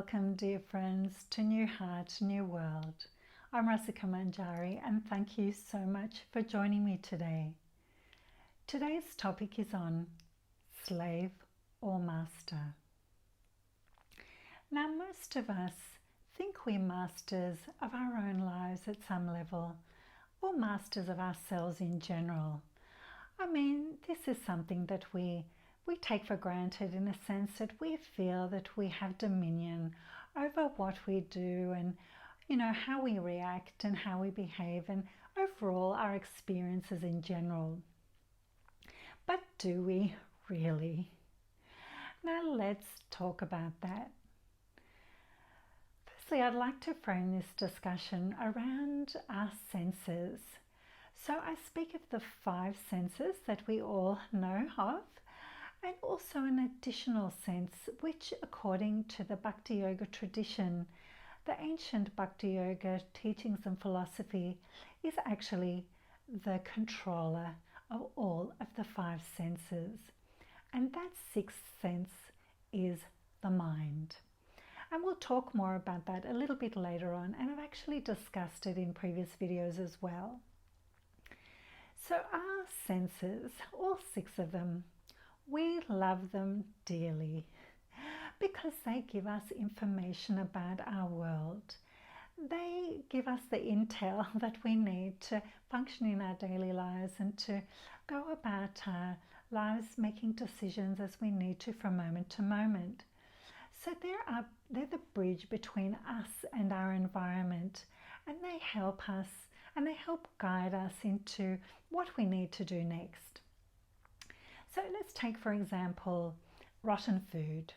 welcome, dear friends, to New Heart, New World. I'm Rasika Manjari, and thank you so much for joining me today. Today's topic is on slave or master. Now, most of us think we're masters of our own lives at some level, or masters of ourselves in general. I mean, this is something that we take for granted, in a sense that we feel that we have dominion over what we do and, how we react and how we behave and overall our experiences in general. But do we really? Now let's talk about that. Firstly, I'd like to frame this discussion around our senses. So I speak of the 5 senses that we all know of, and also an additional sense which, according to the Bhakti Yoga tradition, the ancient Bhakti Yoga teachings and philosophy, is actually the controller of all of the 5 senses. And that 6th sense is the mind. And we'll talk more about that a little bit later on, and I've actually discussed it in previous videos as well. So our senses, all 6 of them, we love them dearly because they give us information about our world. They give us the intel that we need to function in our daily lives and to go about our lives making decisions as we need to from moment to moment. So they're the bridge between us and our environment, and they help us and they help guide us into what we need to do next. So let's take, for example, rotten food.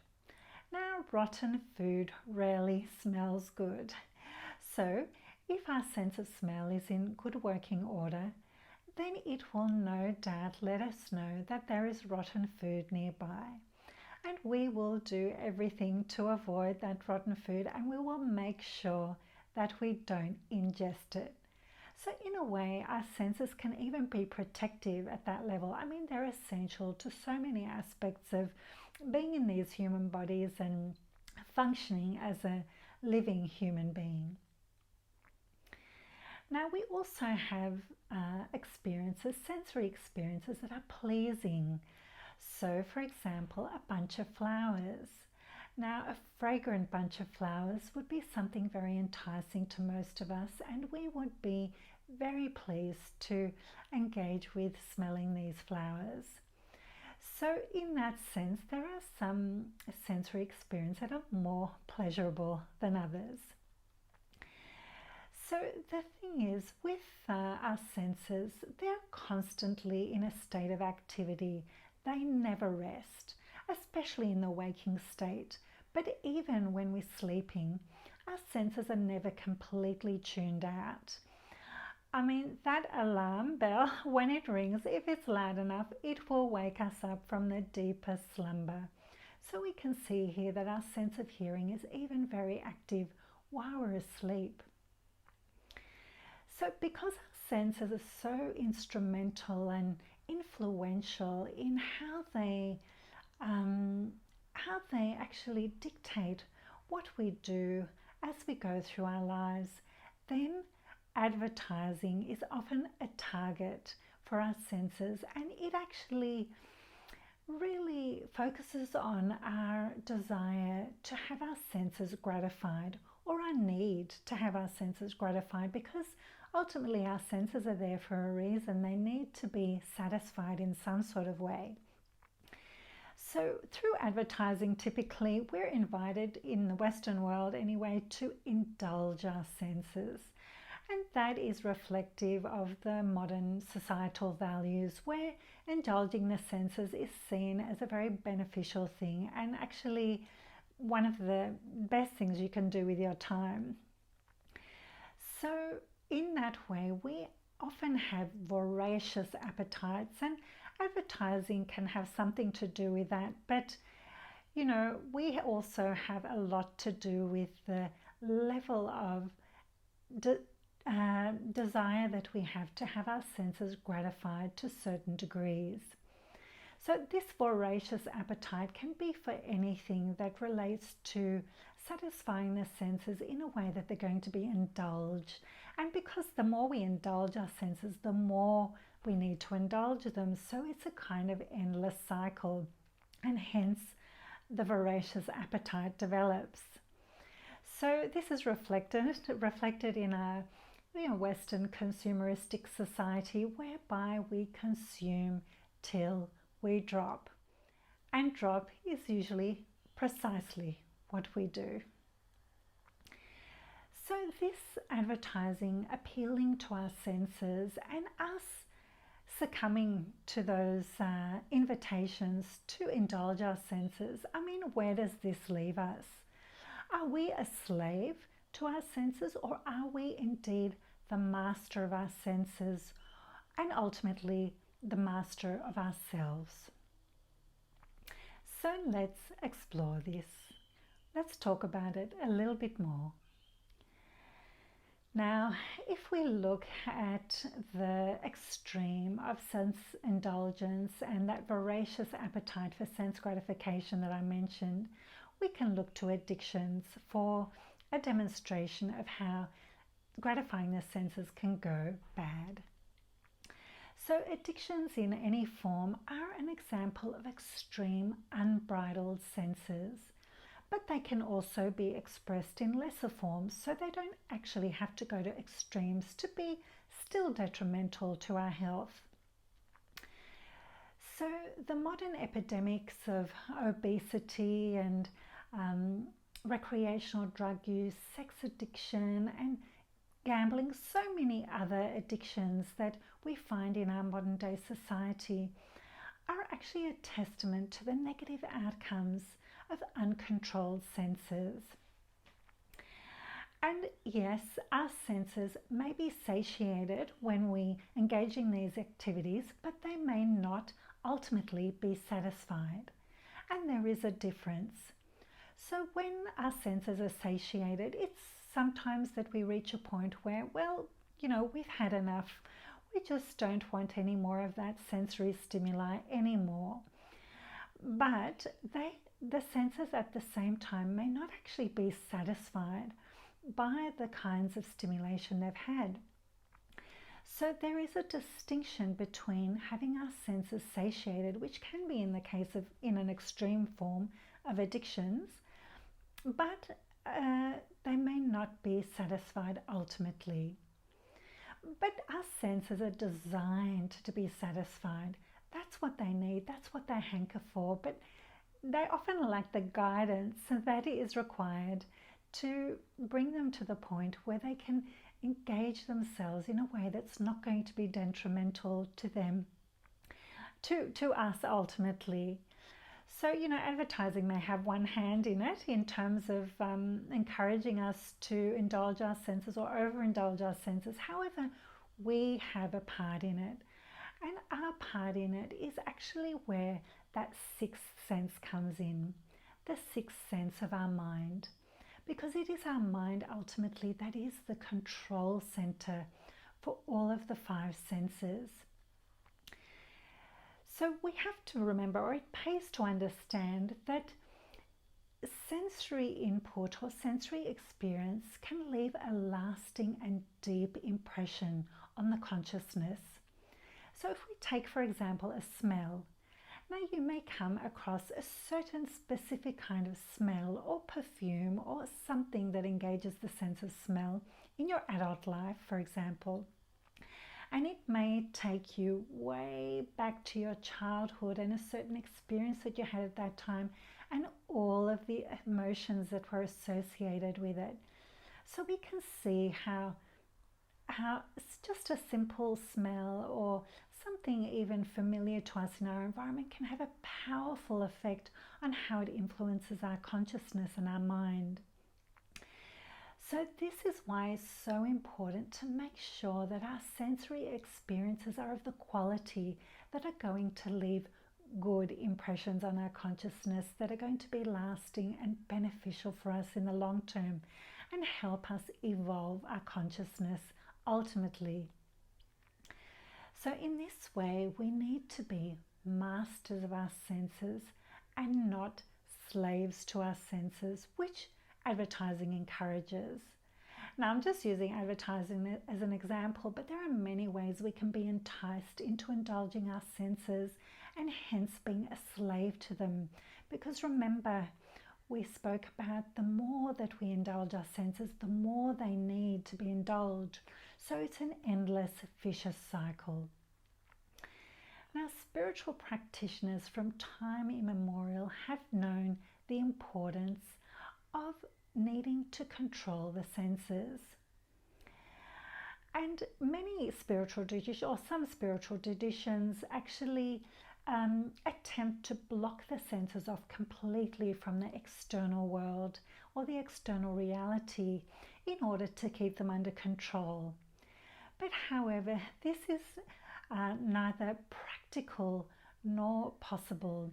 Now, rotten food rarely smells good. So if our sense of smell is in good working order, then it will no doubt let us know that there is rotten food nearby. And we will do everything to avoid that rotten food, and we will make sure that we don't ingest it. So in a way, our senses can even be protective at that level. I mean, they're essential to so many aspects of being in these human bodies and functioning as a living human being. Now, we also have sensory experiences that are pleasing. So, for example, a bunch of flowers. Now, a fragrant bunch of flowers would be something very enticing to most of us, and we would be very pleased to engage with smelling these flowers. So in that sense, there are some sensory experiences that are more pleasurable than others. So the thing is, with our senses, they're constantly in a state of activity. They never rest, especially in the waking state. But even when we're sleeping, our senses are never completely tuned out. I mean, that alarm bell, when it rings, if it's loud enough, it will wake us up from the deepest slumber. So we can see here that our sense of hearing is even very active while we're asleep. So because our senses are so instrumental and influential in how they actually dictate what we do as we go through our lives, then advertising is often a target for our senses, and it actually really focuses on our desire to have our senses gratified, or our need to have our senses gratified, because ultimately our senses are there for a reason. They need to be satisfied in some sort of way. So through advertising, typically we're invited, in the Western world anyway, to indulge our senses. And that is reflective of the modern societal values, where indulging the senses is seen as a very beneficial thing and actually one of the best things you can do with your time. So in that way, we often have voracious appetites, and advertising can have something to do with that. But, we also have a lot to do with the level of desire that we have to have our senses gratified to certain degrees. So this voracious appetite can be for anything that relates to satisfying the senses in a way that they're going to be indulged. And because the more we indulge our senses, the more we need to indulge them. So it's a kind of endless cycle, and hence the voracious appetite develops. So this is reflected in a Western consumeristic society whereby we consume till we drop. And drop is usually precisely what we do. So this advertising appealing to our senses and us succumbing to those invitations to indulge our senses, where does this leave us? Are we a slave to our senses, or are we indeed the master of our senses and ultimately the master of ourselves? So let's explore this. Let's talk about it a little bit more. Now, if we look at the extreme of sense indulgence and that voracious appetite for sense gratification that I mentioned, we can look to addictions for a demonstration of how gratifying the senses can go bad. So addictions in any form are an example of extreme unbridled senses, but they can also be expressed in lesser forms, so they don't actually have to go to extremes to be still detrimental to our health. So the modern epidemics of obesity and recreational drug use, sex addiction and gambling, so many other addictions that we find in our modern day society are actually a testament to the negative outcomes of uncontrolled senses. And yes, our senses may be satiated when we engage in these activities, but they may not ultimately be satisfied. And there is a difference. So when our senses are satiated, it's sometimes that we reach a point where, we've had enough. We just don't want any more of that sensory stimuli anymore. But the senses at the same time may not actually be satisfied by the kinds of stimulation they've had. So there is a distinction between having our senses satiated, which can be in the case of in an extreme form of addictions, but they may not be satisfied ultimately. But our senses are designed to be satisfied. That's what they need, that's what they hanker for, but they often lack the guidance that is required to bring them to the point where they can engage themselves in a way that's not going to be detrimental to them, to us ultimately. So, advertising may have one hand in it in terms of encouraging us to indulge our senses or overindulge our senses. However, we have a part in it. And our part in it is actually where that sixth sense comes in, the sixth sense of our mind. Because it is our mind ultimately that is the control center for all of the five senses. So we have to remember, or it pays to understand, that sensory input or sensory experience can leave a lasting and deep impression on the consciousness. So if we take, for example, a smell, now you may come across a certain specific kind of smell or perfume or something that engages the sense of smell in your adult life, for example. And it may take you way back to your childhood and a certain experience that you had at that time and all of the emotions that were associated with it. So we can see how it's just a simple smell or something even familiar to us in our environment can have a powerful effect on how it influences our consciousness and our mind. So this is why it's so important to make sure that our sensory experiences are of the quality that are going to leave good impressions on our consciousness, that are going to be lasting and beneficial for us in the long term and help us evolve our consciousness ultimately. So in this way, we need to be masters of our senses and not slaves to our senses, which advertising encourages. Now, I'm just using advertising as an example, but there are many ways we can be enticed into indulging our senses and hence being a slave to them. Because remember, we spoke about the more that we indulge our senses, the more they need to be indulged. So it's an endless vicious cycle. Now, spiritual practitioners from time immemorial have known the importance of needing to control the senses. And many spiritual traditions, or some spiritual traditions, actually attempt to block the senses off completely from the external world or the external reality in order to keep them under control. But however, this is neither practical nor possible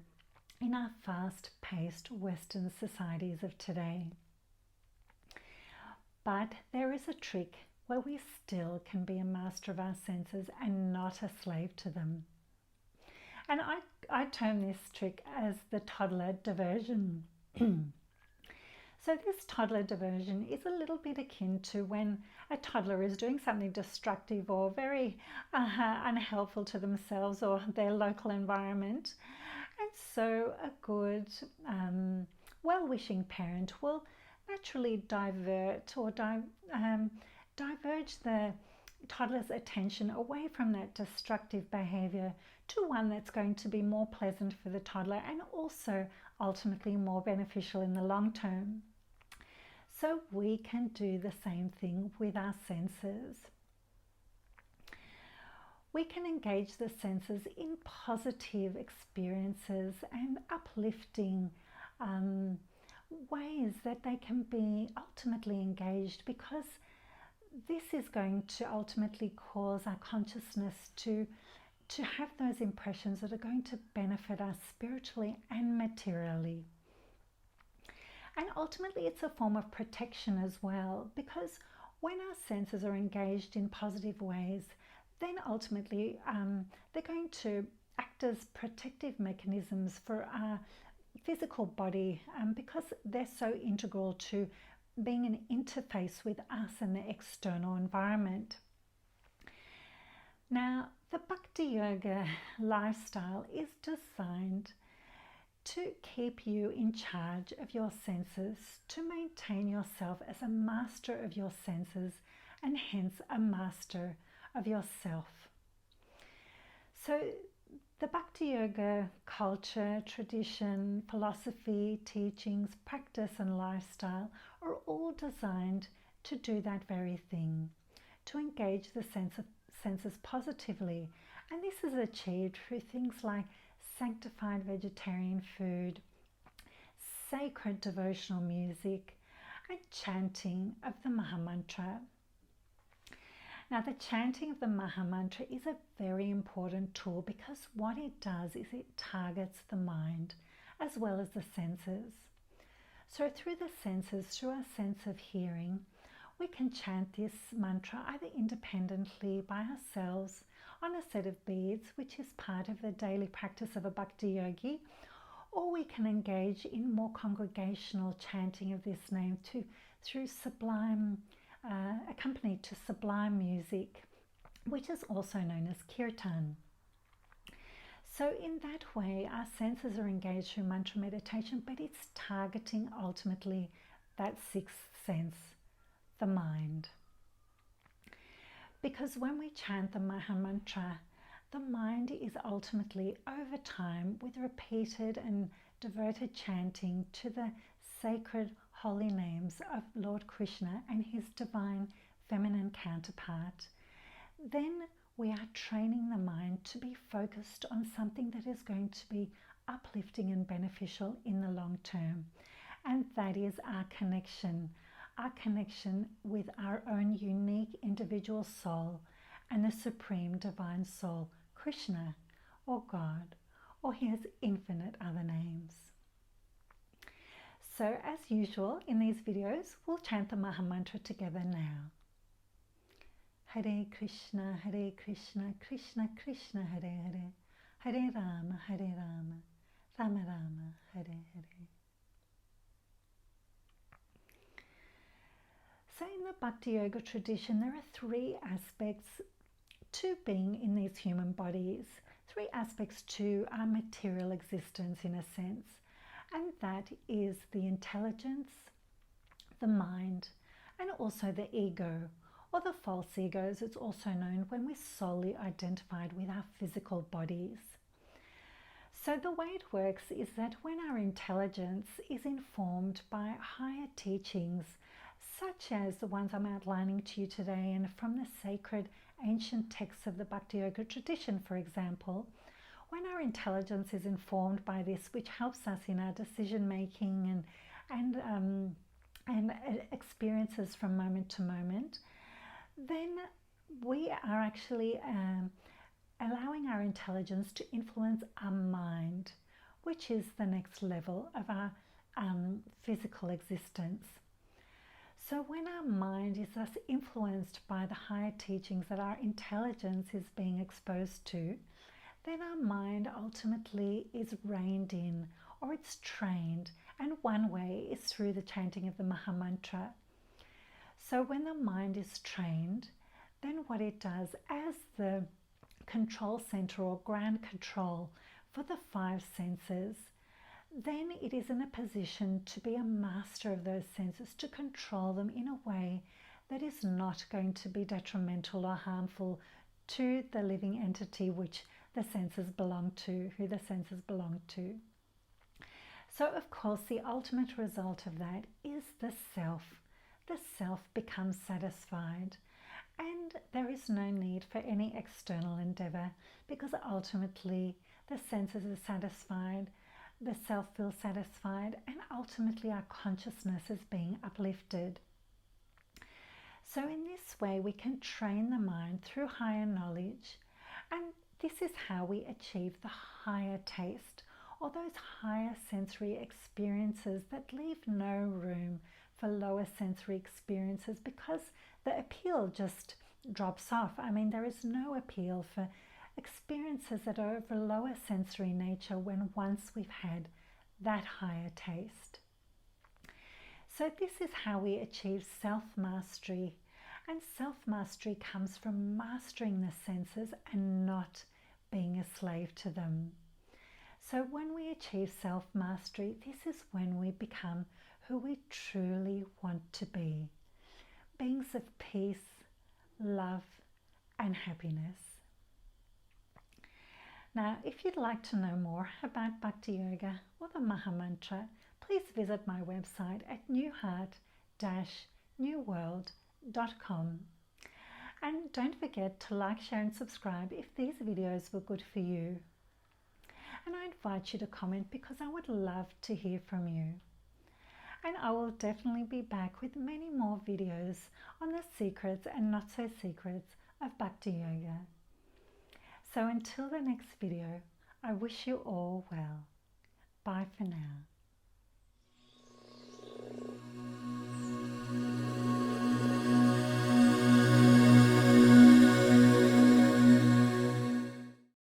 in our fast-paced Western societies of today. But there is a trick where we still can be a master of our senses and not a slave to them. And I term this trick as the toddler diversion. So this toddler diversion is a little bit akin to when a toddler is doing something destructive or very unhelpful to themselves or their local environment. And so a good, well-wishing parent will naturally divert or diverge the toddler's attention away from that destructive behavior to one that's going to be more pleasant for the toddler and also ultimately more beneficial in the long term. So we can do the same thing with our senses. We can engage the senses in positive experiences and uplifting ways that they can be ultimately engaged, because this is going to ultimately cause our consciousness to have those impressions that are going to benefit us spiritually and materially. And ultimately it's a form of protection as well, because when our senses are engaged in positive ways, then ultimately they're going to act as protective mechanisms for our physical body, because they're so integral to being an interface with us and the external environment. Now, the Bhakti Yoga lifestyle is designed to keep you in charge of your senses, to maintain yourself as a master of your senses and hence a master of yourself. So the Bhakti Yoga culture, tradition, philosophy, teachings, practice and lifestyle are all designed to do that very thing, to engage the senses positively. And this is achieved through things like sanctified vegetarian food, sacred devotional music, and chanting of the Mahamantra. Now, the chanting of the Mahamantra is a very important tool, because what it does is it targets the mind as well as the senses. So through the senses, through our sense of hearing, we can chant this mantra either independently by ourselves on a set of beads, which is part of the daily practice of a Bhakti Yogi, or we can engage in more congregational chanting of this name through sublime, accompanied to sublime music, which is also known as kirtan. So in that way, our senses are engaged through mantra meditation, but it's targeting ultimately that sixth sense, the mind. Because when we chant the Mahamantra, the mind is ultimately, over time, with repeated and devoted chanting to the sacred holy names of Lord Krishna and his divine feminine counterpart, then we are training the mind to be focused on something that is going to be uplifting and beneficial in the long term. And that is our connection with our own unique individual soul and the supreme divine soul, Krishna, or God, or his infinite other names. So as usual in these videos, we'll chant the Mahamantra together now. Hare Krishna, Krishna Krishna, Hare Hare, Hare Rama, Hare Rama, Rama Rama, Hare Hare. So in the Bhakti Yoga tradition, there are three aspects to being in these human bodies, three aspects to our material existence in a sense, and that is the intelligence, the mind, and also the ego, or the false ego as it's also known when we're solely identified with our physical bodies. So the way it works is that when our intelligence is informed by higher teachings, such as the ones I'm outlining to you today and from the sacred ancient texts of the Bhakti Yoga tradition, for example, when our intelligence is informed by this, which helps us in our decision making and experiences from moment to moment, then we are actually allowing our intelligence to influence our mind, which is the next level of our physical existence. So when our mind is thus influenced by the higher teachings that our intelligence is being exposed to, then our mind ultimately is reined in, or it's trained, and one way is through the chanting of the Maha Mantra. So when the mind is trained, then what it does as the control center or ground control for the five senses, then it is in a position to be a master of those senses, to control them in a way that is not going to be detrimental or harmful to the living entity which the senses belong to, who the senses belong to. So of course the ultimate result of that is the self. The self becomes satisfied, and there is no need for any external endeavor, because ultimately the senses are satisfied, the self feels satisfied, and ultimately our consciousness is being uplifted. So in this way we can train the mind through higher knowledge, and this is how we achieve the higher taste, or those higher sensory experiences that leave no room for lower sensory experiences, because the appeal just drops off. I mean, there is no appeal for experiences that are of a lower sensory nature when once we've had that higher taste. So this is how we achieve self-mastery, and self-mastery comes from mastering the senses and not being a slave to them. So when we achieve self-mastery, this is when we become who we truly want to be, beings of peace, love, and happiness. Now, if you'd like to know more about Bhakti Yoga or the Maha Mantra, please visit my website at newheart-newworld.com. And don't forget to like, share and subscribe if these videos were good for you. And I invite you to comment, because I would love to hear from you. And I will definitely be back with many more videos on the secrets and not so secrets of Bhakti Yoga. So until the next video, I wish you all well. Bye for now.